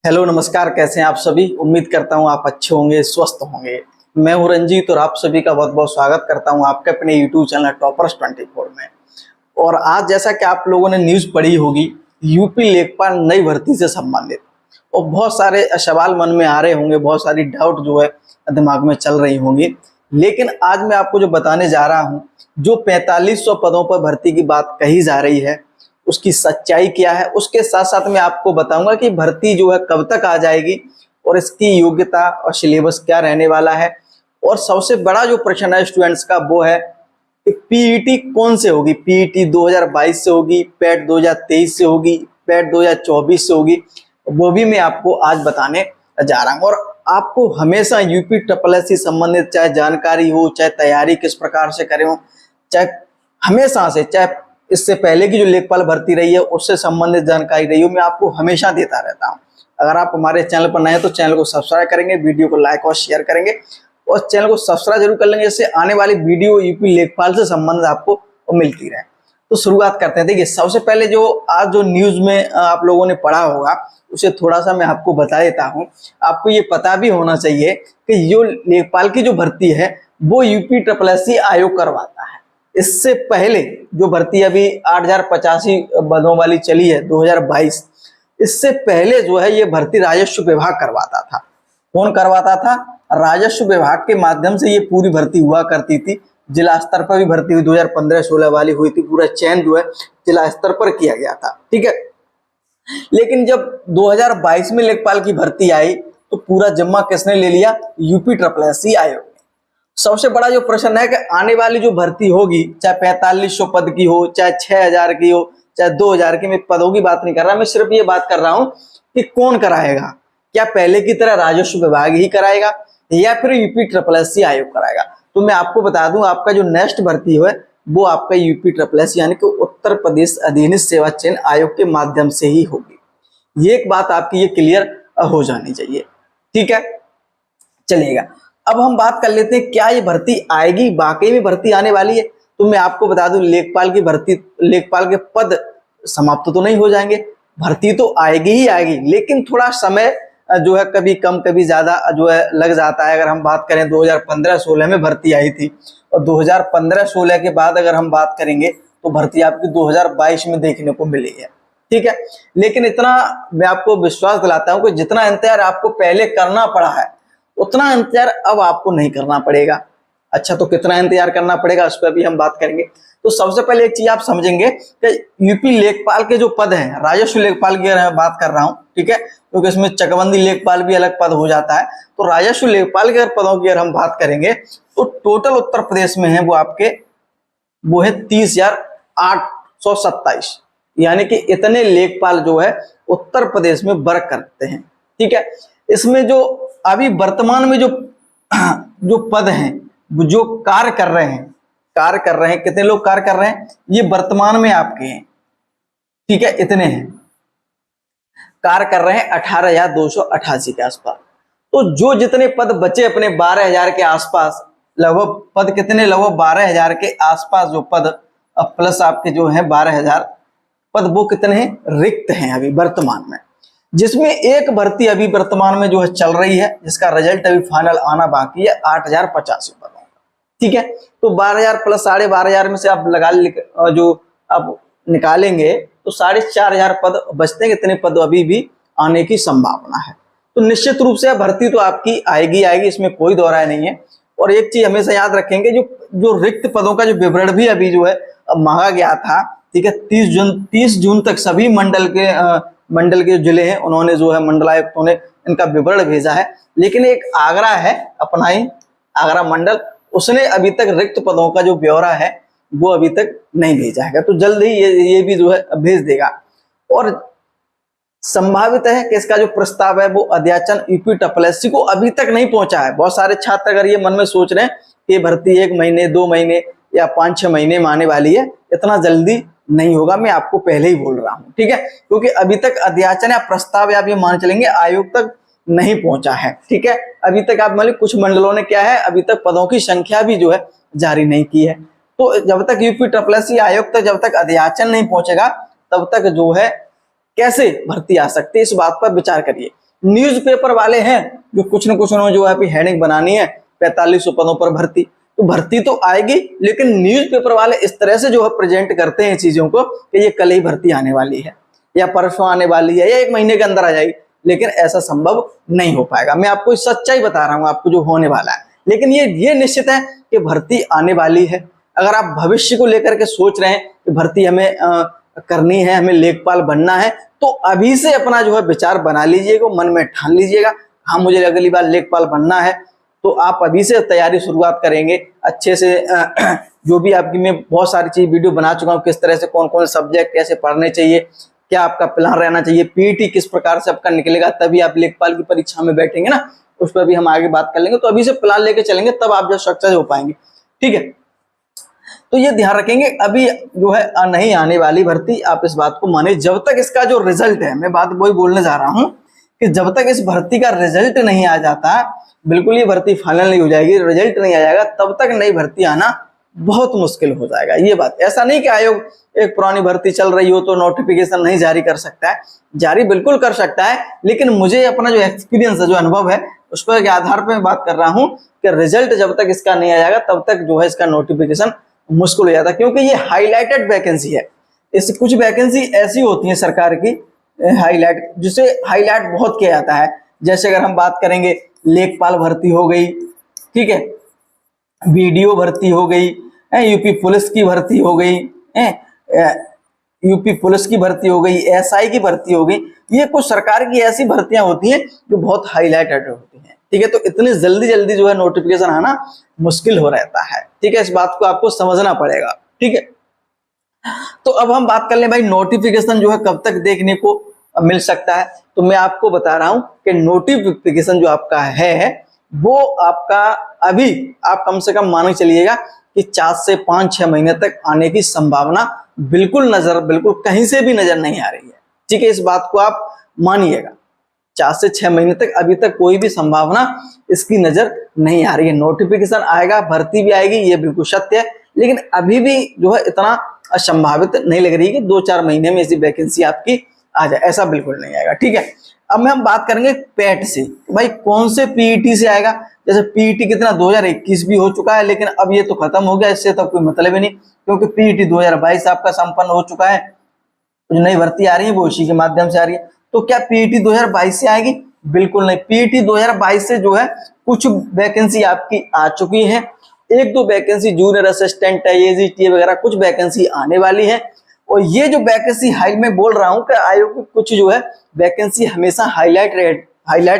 Hello नमस्कार, कैसे हैं आप सभी। उम्मीद करता हूं आप अच्छे होंगे, स्वस्थ होंगे। मैं हूं रंजीत और आप सभी का बहुत बहुत स्वागत करता हूं आपके अपने यूट्यूब चैनल टॉपर्स 24 में। और आज जैसा कि आप लोगों ने न्यूज़ पढ़ी होगी, यूपी लेखपाल नई भर्ती से संबंधित और बहुत सारे सवाल मन में आ रहे होंगे, बहुत सारी डाउट जो है दिमाग में चल रही होंगी। लेकिन आज मैं आपको जो बताने जा रहा हूँ, जो 4500 पदों पर भर्ती की बात कही जा रही है, उसकी सच्चाई क्या है, उसके साथ साथ मैं आपको बताऊंगा कि भर्ती जो है कब तक आ जाएगी और इसकी योग्यता और सिलेबस क्या रहने वाला है। और सबसे बड़ा जो प्रश्न है स्टूडेंट्स का वो है कि पीईटी कौन से होगी। पीईटी 2022 से होगी, पैट 2023 से होगी, पैट 2024 से होगी, वो भी मैं आपको आज बताने जा रहा हूँ। और आपको हमेशा यूपी ट्रिपल एस से संबंधित चाहे जानकारी हो, चाहे तैयारी किस प्रकार से करें हो, चाहे हमेशा से, चाहे इससे पहले की जो लेखपाल भर्ती रही है उससे संबंधित जानकारी रही हो, मैं आपको हमेशा देता रहता हूं। अगर आप हमारे चैनल पर नए हैं तो चैनल को सब्सक्राइब करेंगे, वीडियो को लाइक और शेयर करेंगे और चैनल को सब्सक्राइब जरूर कर लेंगे, जिससे आने वाली वीडियो यूपी लेखपाल से संबंधित आपको मिलती रहे। तो शुरुआत करते हैं। देखिए, सबसे पहले जो आज जो न्यूज में आप लोगों ने पढ़ा होगा उसे थोड़ा सा मैं आपको बता देता हूँ। आपको ये पता भी होना चाहिए कि जो लेखपाल की जो भर्ती है वो यूपी ट्रिपल एस आयोग करवाता है। इससे पहले जो भर्ती अभी 8085 पदों वाली चली है 2022, इससे पहले जो है ये भर्ती राजस्व विभाग करवाता था। कौन करवाता था? राजस्व विभाग के माध्यम से ये पूरी भर्ती हुआ करती थी। जिला स्तर पर भी भर्ती हुई 2015-16 वाली हुई थी। पूरा चयन जो है जिला स्तर पर किया गया था, ठीक है। लेकिन जब 2022 में लेखपाल की भर्ती आई तो पूरा जिम्मा किसने ले लिया? यूपी ट्रिपल एस आयोग। सबसे बड़ा जो प्रश्न है कि आने वाली जो भर्ती होगी, चाहे 4500 पद की हो, चाहे 6000 की हो, चाहे 2000 की, मैं पदों की बात नहीं कर रहा, मैं सिर्फ ये बात कर रहा हूं कि कौन कराएगा। क्या पहले की तरह राजस्व विभाग ही कराएगा या फिर यूपी ट्रिपल एस आयोग कराएगा? तो मैं आपको बता दूं, आपका जो नेक्स्ट भर्ती है वो आपका यूपी ट्रिपल एस यानी कि उत्तर प्रदेश अधीनस्थ सेवा चयन आयोग के माध्यम से ही होगी। ये एक बात आपकी ये क्लियर हो जानी चाहिए, ठीक है। चलिएगा, अब हम बात कर लेते हैं क्या ये भर्ती आएगी, वाकई में भर्ती आने वाली है। तो मैं आपको बता दूं, लेखपाल की भर्ती, लेखपाल के पद समाप्त तो नहीं हो जाएंगे, भर्ती तो आएगी ही आएगी, लेकिन थोड़ा समय जो है कभी कम कभी ज्यादा जो है लग जाता है। अगर हम बात करें 2015-16 में भर्ती आई थी और 2015-16 के बाद अगर हम बात करेंगे तो भर्ती आपकी 2022 में देखने को मिली है, ठीक है। लेकिन इतना मैं आपको विश्वास दिलाता हूं कि जितना इंतजार आपको पहले करना पड़ा है उतना इंतजार अब आपको नहीं करना पड़ेगा। अच्छा, तो कितना इंतजार करना पड़ेगा उस पर भी हम बात करेंगे। तो सबसे पहले एक चीज आप समझेंगे कि यूपी लेखपाल के जो पद हैं, राजस्व लेखपाल की अगर मैं बात कर रहा हूं, ठीक है, क्योंकि इसमें चकबंदी लेखपाल भी अलग पद हो जाता है। तो राजस्व लेखपाल के अगर पदों की अगर हम बात करेंगे तो टोटल उत्तर प्रदेश में है वो है 30,827, यानी कि इतने लेखपाल जो है उत्तर प्रदेश में वर्क करते हैं, ठीक है। इसमें जो अभी वर्तमान में जो जो पद हैं, जो कार्य कर रहे हैं, कितने लोग कार्य कर रहे हैं ये वर्तमान में आपके हैं, ठीक है, इतने हैं कार्य कर रहे हैं 18,288 के आसपास। तो जो जितने पद बचे अपने 12,000 के आसपास, लगभग पद कितने, लगभग 12,000 के आसपास जो पद प्लस आपके जो है 12,000 पद, वो कितने हैं, रिक्त हैं अभी वर्तमान में। जिसमें एक भर्ती अभी वर्तमान में जो है चल रही है, जिसका रिजल्ट अभी फाइनल आना बाकी है 8,085 पदों का, ठीक है। तो 12,000 प्लस 12,500 में से आप लगा जो आप निकालेंगे तो 4,500 पद बचते हैं। कितने पद अभी भी आने की संभावना है। तो निश्चित रूप से भर्ती तो आपकी आएगी आएगी, इसमें कोई दो राय नहीं है। और एक चीज हमेशा याद रखेंगे, जो रिक्त पदों का जो विवरण भी अभी जो है मांगा गया था, ठीक है, 30 जून तक सभी मंडल के जिले हैं उन्होंने जो है मंडलायुक्तों ने इनका विवरण भेजा है। लेकिन एक आगरा है अपना ही आगरा मंडल, उसने अभी तक रिक्त पदों का जो ब्यौरा है वो अभी तक नहीं भेजा है। तो जल्द ही ये भी जो है भेज देगा। और संभावित है कि इसका जो प्रस्ताव है वो अध्याचन यूपी ट्रिपल एस को अभी तक नहीं पहुंचा है। बहुत सारे छात्र अगर ये मन में सोच रहे हैं कि भर्ती 1 महीने 2 महीने या 5-6 महीने में आने वाली है, इतना जल्दी नहीं होगा, मैं आपको पहले ही बोल रहा हूं, ठीक है, क्योंकि अभी तक अध्याचन या प्रस्ताव आप ये मान चलेंगे आयोग तक नहीं पहुंचा है, ठीक है। अभी तक आप मान कुछ मंडलों ने क्या है, अभी तक पदों की संख्या भी जो है जारी नहीं की है। तो जब तक यूपी ट्रिपल एस आयोग तक जब तक अध्याचन नहीं पहुंचेगा तब तक जो है कैसे भर्ती आ सकती है, इस बात पर विचार करिए। न्यूज़पेपर वाले हैं जो कुछ न कुछ उन्होंने जो है हेडिंग बनानी है 4500 पदों पर भर्ती, तो भर्ती तो आएगी, लेकिन न्यूज़पेपर वाले इस तरह से जो है प्रेजेंट करते हैं चीजों को कि ये कल ही भर्ती आने वाली है या परसों आने वाली है या 1 महीने के अंदर आ जाएगी, लेकिन ऐसा संभव नहीं हो पाएगा। मैं आपको सच्चाई बता रहा हूं आपको जो होने वाला है, लेकिन ये निश्चित है कि भर्ती आने वाली है। अगर आप भविष्य को लेकर के सोच रहे हैं कि भर्ती हमें करनी है, हमें लेखपाल बनना है, तो अभी से अपना जो है विचार बना लीजिएगा, मन में ठान लीजिएगा, हाँ मुझे अगली बार लेखपाल बनना है, तो आप अभी से तैयारी शुरुआत करेंगे अच्छे से। जो भी आपकी मैं बहुत सारी चीज वीडियो बना चुका हूँ, किस तरह से कौन कौन सब्जेक्ट कैसे पढ़ने चाहिए, क्या आपका प्लान रहना चाहिए, पीईटी किस प्रकार से आपका निकलेगा, तभी आप लेखपाल की परीक्षा में बैठेंगे ना, उस पर भी हम आगे बात कर लेंगे। तो अभी से प्लान लेके चलेंगे तब आप जो सक्सेस हो पाएंगे, ठीक है। तो ये ध्यान रखेंगे, अभी जो है नहीं आने वाली भर्ती, आप इस बात को माने। जब तक इसका जो रिजल्ट है, मैं बात वही बोलने जा रहा हूं कि जब तक इस भर्ती का रिजल्ट नहीं आ जाता, बिल्कुल ये भर्ती फाइनल नहीं हो जाएगी, रिजल्ट नहीं आ जाएगा, तब तक नई भर्ती आना बहुत मुश्किल हो जाएगा। ये बात ऐसा नहीं कि आयोग एक पुरानी भर्ती चल रही हो तो नोटिफिकेशन नहीं जारी कर सकता है, जारी बिल्कुल कर सकता है, लेकिन मुझे अपना जो एक्सपीरियंस है, जो अनुभव है, उस पर आधार पर मैं बात कर रहा हूं कि रिजल्ट जब तक इसका नहीं आ जाएगा तब तक जो है इसका नोटिफिकेशन मुश्किल हो जाता है, क्योंकि ये हाईलाइटेड वैकेंसी है। इस कुछ वैकेंसी ऐसी होती है सरकार की हाईलाइट, जिसे हाईलाइट बहुत किया जाता है। जैसे अगर हम बात करेंगे लेखपाल भर्ती हो गई, ठीक है, बीडीओ भर्ती हो गई, यूपी पुलिस की भर्ती हो गई, यूपी पुलिस की भर्ती हो गई, एसआई की भर्ती हो गई, ये कुछ सरकार की ऐसी भर्तियां होती हैं जो बहुत हाईलाइटेड होती हैं, ठीक है। तो इतनी जल्दी जल्दी जो है नोटिफिकेशन आना मुश्किल हो रहता है, ठीक है, इस बात को आपको समझना पड़ेगा, ठीक है। तो अब हम बात कर लें भाई नोटिफिकेशन जो है कब तक देखने को मिल सकता है। तो मैं आपको बता रहा हूं कि नोटिफिकेशन जो आपका है वो आपका अभी आप कम से कम मान चलिएगा कि 4 से 5-6 महीने तक आने की संभावना बिल्कुल कहीं से भी नजर नहीं आ रही है, ठीक है। इस बात को आप मानिएगा, 4 से 6 महीने तक अभी तक कोई भी संभावना इसकी नजर नहीं आ रही है। नोटिफिकेशन आएगा, भर्ती भी आएगी, ये बिल्कुल सत्य है, लेकिन अभी भी जो है इतना असंभावित नहीं लग रही है कि 2-4 महीने में ऐसी वैकेंसी आपकी आ जाए, ऐसा बिल्कुल नहीं आएगा, ठीक है। अब हम बात करेंगे पेट से, भाई कौन से पीईटी से आएगा। जैसे पीईटी कितना 2021 भी हो चुका है, लेकिन अब ये तो खत्म हो गया, इससे तो कोई मतलब ही नहीं, क्योंकि पीईटी 2022 आपका संपन्न हो चुका है। जो नई भर्ती आ रही है वो इसी के माध्यम से आ रही है। तो क्या पीईटी 2022 से आएगी? बिल्कुल नहीं। पीईटी 2022 से जो है कुछ वैकेंसी आपकी आ चुकी है, 1-2 वैकेंसी जूनियर असिस्टेंट है, एजीटी वगैरह कुछ वैकेंसी आने वाली है। और ये जो वैकेंसी हाई में बोल रहा हूं कि आयोग की कुछ जो है वैकेंसी हमेशा हाईलाइट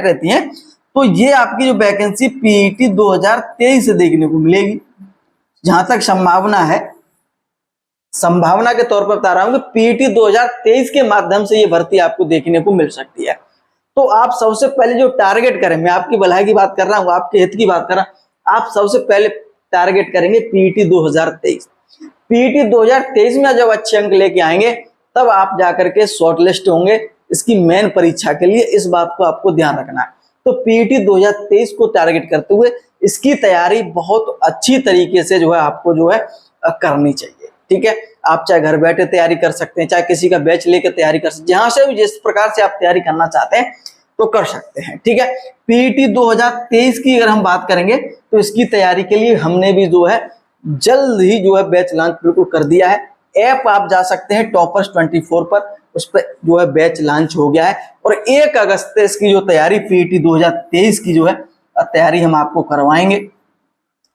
रहती है, तो ये आपकी जो वैकेंसी पीईटी 2023 से देखने को मिलेगी। जहां तक संभावना के तौर पर बता रहा हूं कि पीईटी 2023 के माध्यम से ये भर्ती आपको देखने को मिल सकती है। तो आप सबसे पहले जो टारगेट करें, मैं आपकी भलाई की बात कर रहा हूं, आपके हित की बात कर रहा हूं, आप सबसे पहले टारगेट करेंगे पीईटी 2023। पीईटी 2023 में जब अच्छे अंक लेके आएंगे तब आप जाकर के शॉर्टलिस्ट होंगे इसकी मेन परीक्षा के लिए, इस बात को आपको ध्यान रखना है। तो पीईटी 2023 को टारगेट करते हुए इसकी तैयारी बहुत अच्छी तरीके से जो है आपको जो है करनी चाहिए, ठीक है। आप चाहे घर बैठे तैयारी कर सकते हैं, चाहे किसी का बैच लेकर तैयारी कर सकते हैं, जहां से भी जिस प्रकार से आप तैयारी करना चाहते हैं तो कर सकते हैं, ठीक है। पीईटी 2023 की अगर हम बात करेंगे तो इसकी तैयारी के लिए हमने भी जो है जल्द ही जो है बैच लॉन्च बिल्कुल कर दिया है। ऐप आप जा सकते हैं टॉपर्स 24 पर, उस पर जो है बैच लॉन्च हो गया है। और 1 अगस्त से इसकी जो तैयारी पीईटी 2023 की जो है तैयारी हम आपको करवाएंगे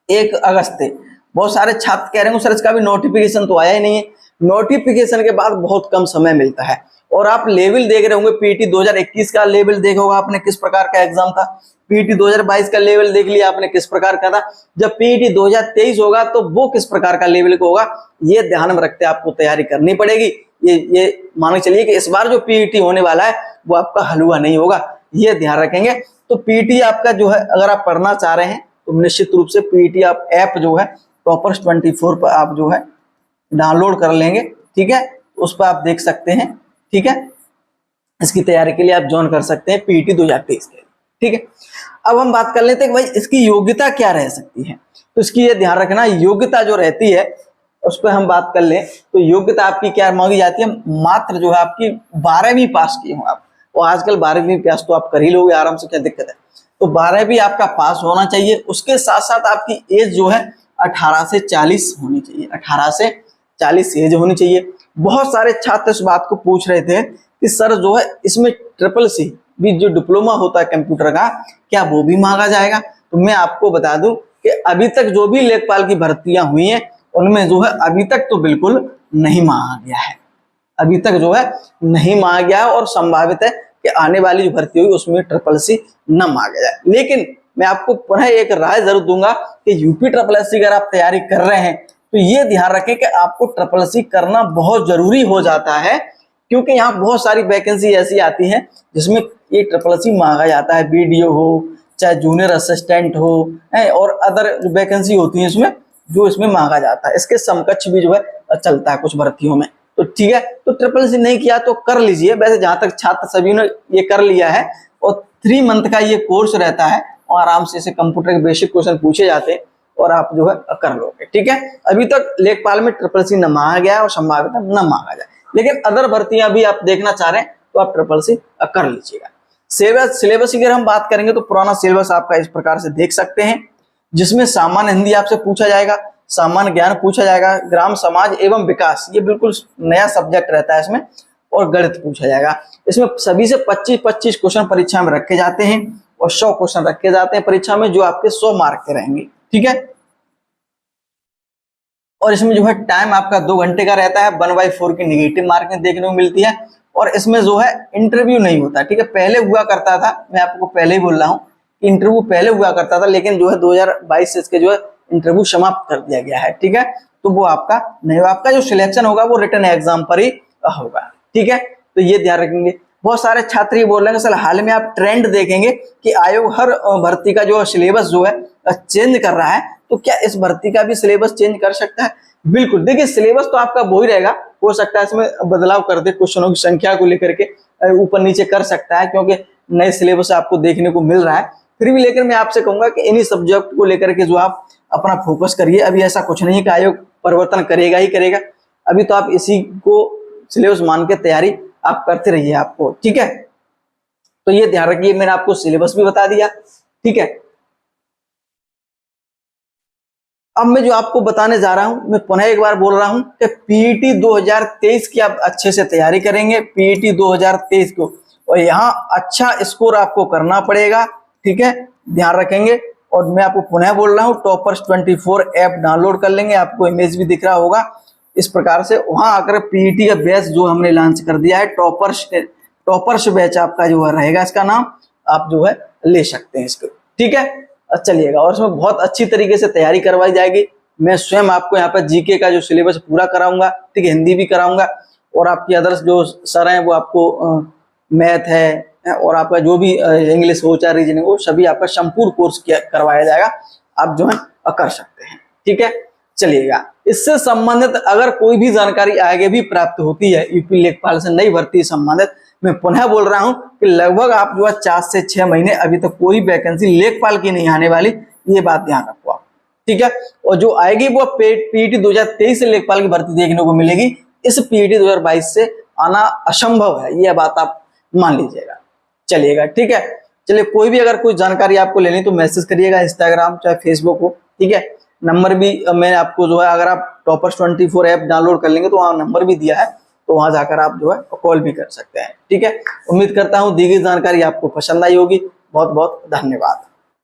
1 अगस्त से। बहुत सारे छात्र कह रहे हैं सर इसका भी नोटिफिकेशन तो आया ही नहीं है। नोटिफिकेशन के बाद बहुत कम समय मिलता है। और आप लेवल देख रहे होंगे, पीईटी 2021 का लेवल देखा होगा आपने किस प्रकार का एग्जाम था, पीईटी 2022 का लेवल देख लिया आपने किस प्रकार का था, जब पीईटी 2023 होगा तो वो किस प्रकार का लेवल होगा, ये ध्यान में रखते आपको तैयारी करनी पड़ेगी। ये मान के चलिए कि इस बार जो पीईटी होने वाला है वो आपका हलवा नहीं होगा, ये ध्यान रखेंगे। तो पीईटी आपका जो है अगर आप पढ़ना चाह रहे हैं तो निश्चित रूप से पीईटी आप ऐप जो है टॉपर्स 24 पर आप जो है डाउनलोड कर लेंगे, ठीक है, उस पर आप देख सकते हैं, ठीक है। इसकी तैयारी के लिए आप ज्वाइन कर सकते हैं पीईटी 2023 के लिए, ठीक है। अब हम बात कर लेते हैं कि भाई इसकी योग्यता क्या रह सकती है। तो इसकी ये ध्यान रखना, योग्यता जो रहती है उस पर हम बात कर लें तो योग्यता आपकी क्या मांगी जाती है, मात्र जो है आपकी 12वीं पास की हो आप, और आजकल 12वीं पास तो आप कर ही लोगे आराम से, क्या दिक्कत है। तो 12वीं आपका पास होना चाहिए। उसके साथ साथ आपकी एज जो है 18 से 40 होनी चाहिए, 18 से 40 एज होनी चाहिए। बहुत सारे छात्र इस बात को पूछ रहे थे कि सर जो है इसमें CCC भी जो डिप्लोमा होता है कंप्यूटर का, क्या वो भी मांगा जाएगा? तो मैं आपको बता दूं कि अभी तक जो भी लेखपाल की भर्तियां हुई हैं उनमें जो है अभी तक तो बिल्कुल नहीं मांगा गया है, अभी तक जो है नहीं मांगा गया है। और संभावित है कि आने वाली जो भर्ती होगी उसमें CCC न मांगा जाए। लेकिन मैं आपको पुनः एक राय जरूर दूंगा कि यूपी CCC अगर आप तैयारी कर रहे हैं तो ये ध्यान रखें कि आपको CCC करना बहुत जरूरी हो जाता है, क्योंकि यहाँ बहुत सारी वैकेंसी ऐसी आती हैं जिसमें ये CCC मांगा जाता है। BDO हो चाहे जूनियर असिस्टेंट हो और अदर वैकेंसी होती है इसमें जो इसमें मांगा जाता है। इसके समकक्ष भी जो है चलता है कुछ भर्तियों में। तो ठीक है, तो CCC नहीं किया तो कर लीजिए। वैसे जहां तक छात्र सभी ने ये कर लिया है और 3 मंथ का ये कोर्स रहता है और आराम से इसे कंप्यूटर के बेसिक क्वेश्चन पूछे जाते हैं और आप जो है कर लोगे। ठीक है, अभी तक लेखपाल में CCC न मांगा गया और संभावित न मांगा जाए, लेकिन अदर भर्तियां भी आप देखना चाह रहे हैं तो आप CCC कर लीजिएगा। सिलेबस की अगर हम बात करेंगे तो पुराना सिलेबस आपका इस प्रकार से देख सकते हैं, जिसमें सामान्य हिंदी आपसे पूछा जाएगा, सामान्य ज्ञान पूछा जाएगा, ग्राम समाज एवं विकास ये बिल्कुल नया सब्जेक्ट रहता है इसमें, और गणित पूछा जाएगा। इसमें सभी से 25-25 क्वेश्चन परीक्षा में रखे जाते हैं और 100 क्वेश्चन रखे जाते हैं परीक्षा में, जो आपके 100 मार्क के रहेंगे। ठीक है, और इसमें जो है टाइम आपका 2 घंटे का रहता है। 1/4 की नेगेटिव मार्किंग देखने को मिलती है और इसमें जो है इंटरव्यू नहीं होता। ठीक है, पहले हुआ करता था, मैं आपको पहले ही बोल रहा हूँ कि इंटरव्यू पहले हुआ करता था, लेकिन जो है 2022 से इसके जो है इंटरव्यू समाप्त कर दिया गया है। ठीक है, तो वो आपका नहीं होगा, आपका जो सिलेक्शन होगा वो रिटन एग्जाम पर ही होगा। ठीक है, तो ये ध्यान रखेंगे। बहुत सारे छात्र ये बोल रहे हैं सर हाल में आप ट्रेंड देखेंगे कि आयोग हर भर्ती का जो सिलेबस जो है चेंज कर रहा है, तो क्या इस भर्ती का भी सिलेबस चेंज कर सकता है? बिल्कुल, देखिए सिलेबस तो आपका वो ही रहेगा, हो सकता है इसमें बदलाव कर दे, क्वेश्चनों की संख्या को लेकर के ऊपर नीचे कर सकता है, क्योंकि नए सिलेबस आपको देखने को मिल रहा है। फिर भी लेकिन मैं आपसे कहूंगा कि इन्हीं सब्जेक्ट को लेकर के जो आप अपना फोकस करिए। अभी ऐसा कुछ नहीं है कि आयोग परिवर्तन करेगा ही करेगा, अभी तो आप इसी को सिलेबस मान के तैयारी आप करते रहिए आपको। ठीक है, तो ये ध्यान रखिए, मैंने आपको सिलेबस भी बता दिया। ठीक है, अब मैं जो आपको बताने जा रहा हूं, मैं पुनः एक बार बोल रहा हूं कि पीईटी 2023 की आप अच्छे से तैयारी करेंगे, पीईटी 2023 को, और यहाँ अच्छा स्कोर आपको करना पड़ेगा। ठीक है, ध्यान रखेंगे। और मैं आपको पुनः बोल रहा हूँ टॉपर्स 24 ऐप डाउनलोड कर लेंगे, आपको इमेज भी दिख रहा होगा इस प्रकार से। वहां आकर पीईटी का बैच जो हमने लॉन्च कर दिया है, टॉपर्स बैच आपका जो रहेगा, इसका नाम आप जो है ले सकते हैं इसको। ठीक है, चलिएगा, और इसमें बहुत अच्छी तरीके से तैयारी करवाई जाएगी। मैं स्वयं आपको यहाँ पर जीके का जो सिलेबस पूरा कराऊंगा, ठीक है, हिंदी भी कराऊंगा, और आपकी अदर्स जो सर हैं वो आपको मैथ है और आपका जो भी इंग्लिश हो चाहे रीजनिंग हो, सभी आपका संपूर्ण कोर्स करवाया जाएगा, आप जो है कर सकते हैं। ठीक है, चलिएगा, इससे संबंधित अगर कोई भी जानकारी आगे भी प्राप्त होती है यूपी लेखपाल से नई भर्ती संबंधित, मैं पुनः बोल रहा हूं कि लगभग आप जो है 4 से 6 महीने अभी तक कोई वैकेंसी लेखपाल की नहीं आने वाली, ये बात ध्यान रखो आप। ठीक है, और जो आएगी वो पीईटी 2023 से लेखपाल की भर्ती देखने को मिलेगी, इस पीईटी 2022 से आना असंभव है, ये बात आप मान लीजिएगा। चलिएगा, ठीक है, चलिए, कोई भी अगर कोई जानकारी आपको लेनी तो मैसेज करिएगा, इंस्टाग्राम चाहे फेसबुक हो। ठीक है, नंबर भी मैंने आपको जो है, अगर आप टॉपर्स 24 ऐप डाउनलोड कर लेंगे तो वहाँ नंबर भी दिया है, तो वहां जाकर आप जो है कॉल भी कर सकते हैं। ठीक है, उम्मीद करता हूं दी गई जानकारी आपको पसंद आई होगी। बहुत बहुत धन्यवाद।